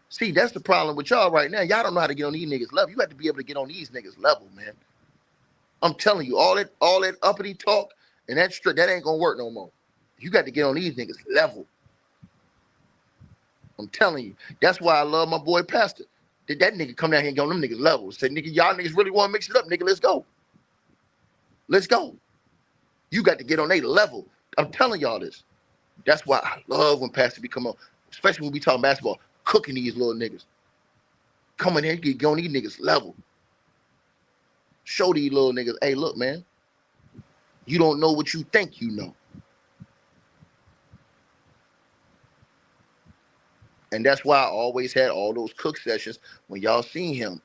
See, that's the problem with y'all right now. Y'all don't know how to get on these niggas' level. You got to be able to get on these niggas' level, man. I'm telling you, all that uppity talk and that ain't gonna work no more. You got to get on these niggas' level. I'm telling you. That's why I love my boy Pastor. Did that nigga come down here and get on them niggas' level? Say, nigga, y'all niggas really want to mix it up, nigga. Let's go. Let's go. You got to get on their level. I'm telling y'all this. That's why I love when Pastor be come on, especially when we talk basketball, cooking these little niggas. Come in here, get on these niggas' level. Show these little niggas, hey, look, man, you don't know what you think you know. And that's why I always had all those cook sessions when y'all seen him,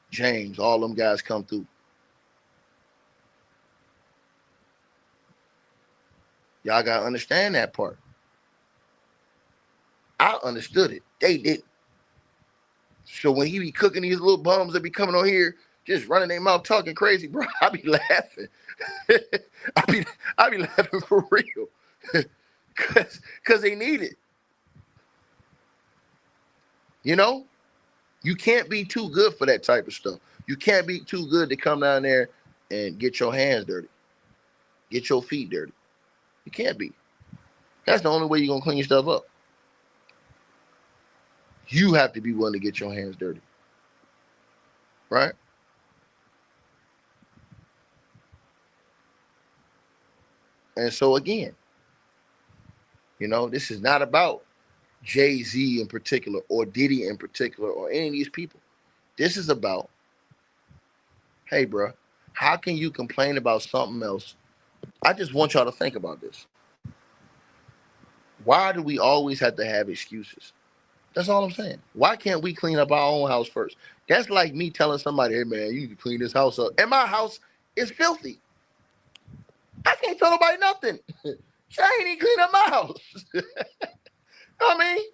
James, all them guys come through. Y'all got to understand that part. I understood it. They didn't. So when he be cooking these little bums that be coming on here, just running their mouth talking crazy, bro, I be laughing. I be laughing for real. Because they need it. You know? You can't be too good for that type of stuff. You can't be too good to come down there and get your hands dirty. Get your feet dirty. You can't be. That's the only way you're going to clean your stuff up. You have to be willing to get your hands dirty. Right? And so again, you know, this is not about Jay-Z in particular or Diddy in particular or any of these people. This is about, hey, bro, how can you complain about something else? I just want y'all to think about this. Why do we always have to have excuses? That's all I'm saying. Why can't we clean up our own house first? That's like me telling somebody, hey, man, you need to clean this house up. And my house is filthy. I can't tell nobody nothing. I ain't even clean up my house. I mean,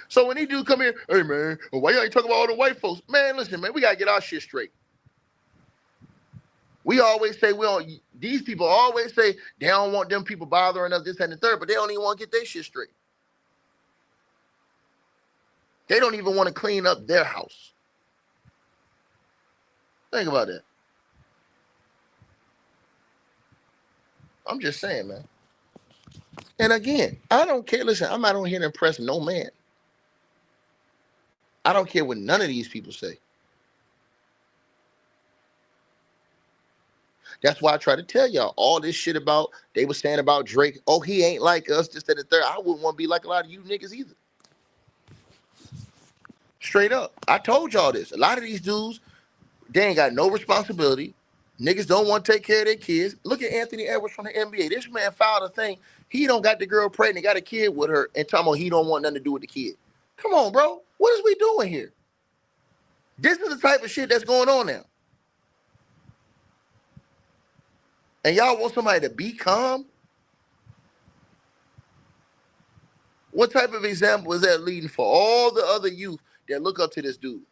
so when these dudes come here, hey, man, why y'all ain't talking about all the white folks? Man, listen, man, we got to get our shit straight. We always say, these people always say they don't want them people bothering us, this and the third, but they don't even want to get their shit straight. They don't even want to clean up their house. Think about that. I'm just saying, man. And again, I don't care. Listen, I'm not on here to impress no man. I don't care what none of these people say. That's why I try to tell y'all all this shit about, they were saying about Drake, oh, he ain't like us, this and the third. I wouldn't want to be like a lot of you niggas either. Straight up. I told y'all this. A lot of these dudes, they ain't got no responsibility, Niggas don't want to take care of their kids. Look at Anthony Edwards from the NBA. This man filed a thing. He don't got the girl pregnant, got a kid with her, and talking about he don't want nothing to do with the kid. Come on, bro. What is we doing here? This is the type of shit that's going on now. And y'all want somebody to be calm? What type of example is that leading for all the other youth that look up to this dude?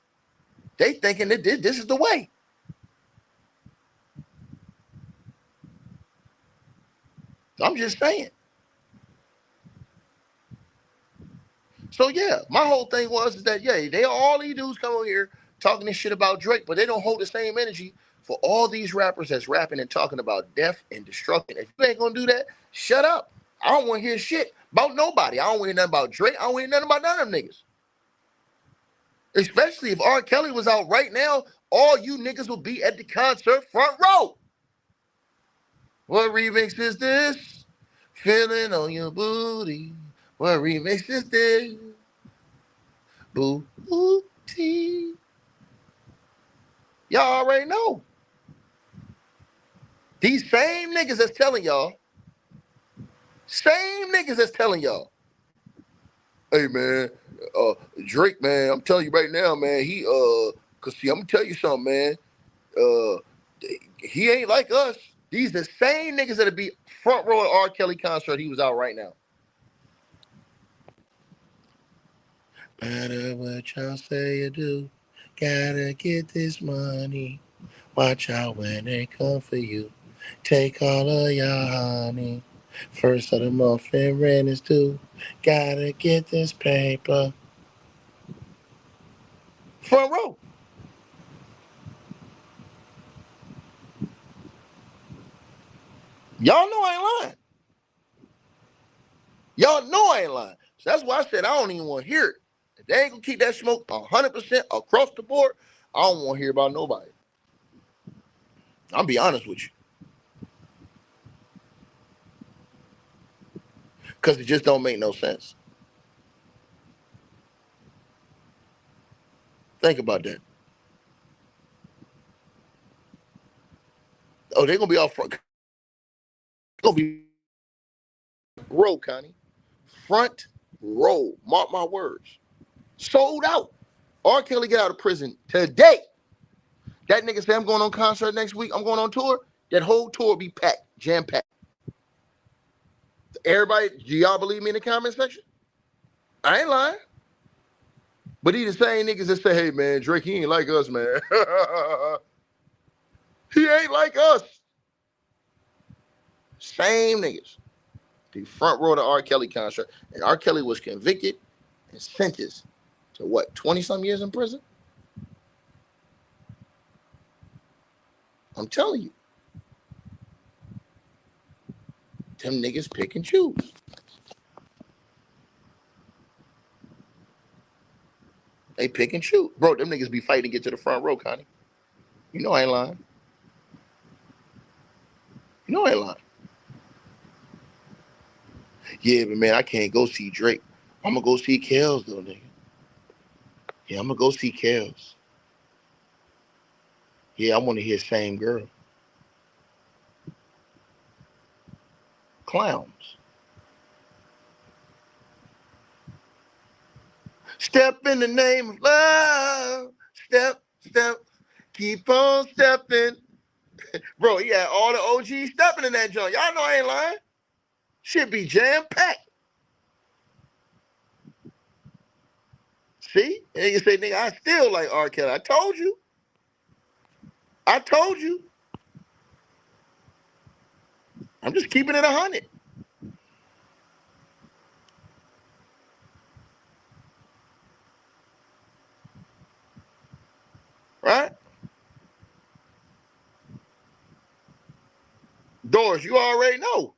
They thinking that this is the way. I'm just saying. So yeah, my whole thing was that they all these dudes come over here talking this shit about Drake, but they don't hold the same energy for all these rappers that's rapping and talking about death and destruction. If you ain't gonna do that, shut up. I don't want to hear shit about nobody. I don't want to hear nothing about Drake. I don't want to hear nothing about none of them niggas. Especially if R. Kelly was out right now, all you niggas would be at the concert front row. What remix is this? Feeling on your booty. What remix is this? Booty. Y'all already know. These same niggas that's telling y'all, hey man, Drake, man, I'm telling you right now, man, cause see, I'm gonna tell you something, man. He ain't like us. These the same niggas that'll be front row at R. Kelly concert. He was out right now. Matter what y'all say you do, gotta get this money. Watch out when they come for you. Take all of your honey. First of the month and rent is due. Gotta get this paper. Front row. Y'all know I ain't lying. Y'all know I ain't lying. So that's why I said I don't even want to hear it. If they ain't gonna keep that smoke 100% across the board, I don't want to hear about nobody. I'll be honest with you. Because it just don't make no sense. Think about that. Oh, they're going to be out front. Going to be row, Connie. Front row. Mark my words. Sold out. R. Kelly get out of prison today. That nigga say I'm going on concert next week. I'm going on tour. That whole tour be packed. Jam-packed. Everybody, do y'all believe me in the comment section? I ain't lying. But he the same niggas that say, hey, man, Drake, he ain't like us, man. He ain't like us. Same niggas. The front row of the R. Kelly concert. And R. Kelly was convicted and sentenced to what, 20-some years in prison? I'm telling you. Them niggas pick and choose. They pick and choose. Bro, them niggas be fighting to get to the front row, Connie. You know I ain't lying. You know I ain't lying. Yeah, but man, I can't go see Drake. I'm going to go see Kels, though, nigga. Yeah, I'm going to go see Kels. Yeah, I want to hear Same Girl. Clowns. Step in the name of love. Step, step. Keep on stepping. Bro, he had all the OGs stepping in that joint. Y'all know I ain't lying. Shit be jam-packed. See? And you say, nigga, I still like R. Kelly. I told you. I'm just keeping it 100. Right? Doors, you already know.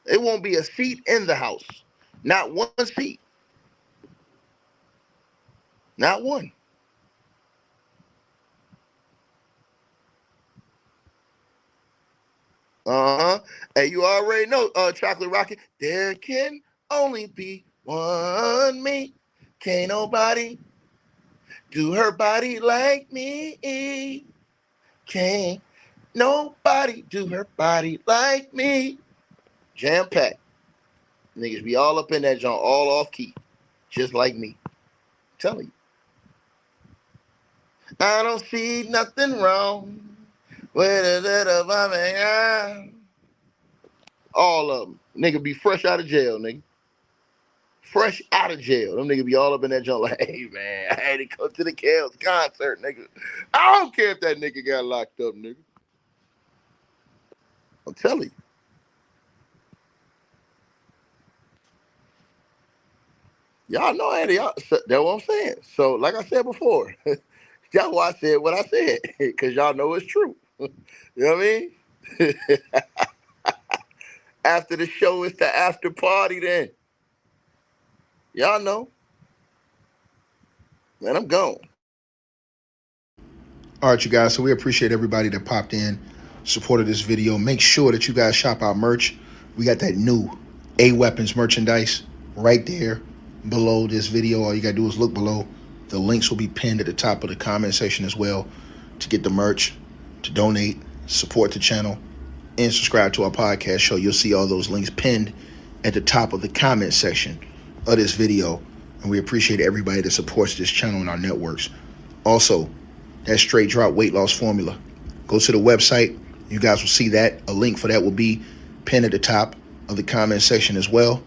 It won't be a seat in the house. Not one seat. Not one. Uh-huh. And you already know, Chocolate Rocket, there can only be one me. Can't nobody do her body like me. Can't nobody do her body like me. Jam packed. Niggas be all up in that joint, all off key, just like me. I'm telling you. I don't see nothing wrong with a little woman. All of them. Nigga be fresh out of jail, nigga. Fresh out of jail. Them niggas be all up in that joint like, hey, man, I had to go to the Kels concert, nigga. I don't care if that nigga got locked up, nigga. I'm telling you. Y'all know that. That's what I'm saying. So, like I said before, that's why I said what I said, because y'all know it's true. You know what I mean? After the show, it's the after party then. Y'all know. Man, I'm gone. All right, you guys. So we appreciate everybody that popped in, supported this video. Make sure that you guys shop our merch. We got that new A-Weapons merchandise right there below this video. All you got to do is look below. The links will be pinned at the top of the comment section as well to get the merch, to donate, support the channel, and subscribe to our podcast show. You'll see all those links pinned at the top of the comment section of this video. And we appreciate everybody that supports this channel and our networks. Also, that straight drop weight loss formula. Go to the website. You guys will see that. A link for that will be pinned at the top of the comment section as well.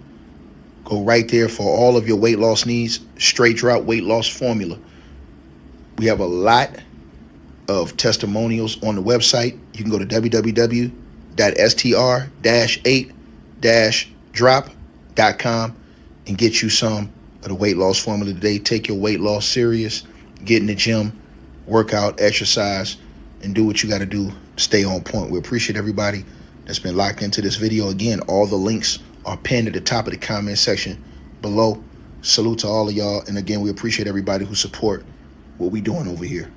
Go right there for all of your weight loss needs. Straight drop weight loss formula. We have a lot of testimonials on the website. You can go to www.str-8-drop.com and get you some of the weight loss formula today. Take your weight loss serious. Get in the gym, work out, exercise, and do what you got to do to stay on point. We appreciate everybody that's been locked into this video. Again, all the links are pinned at the top of the comment section below. Salute to all of y'all. And again, we appreciate everybody who support what we doing over here.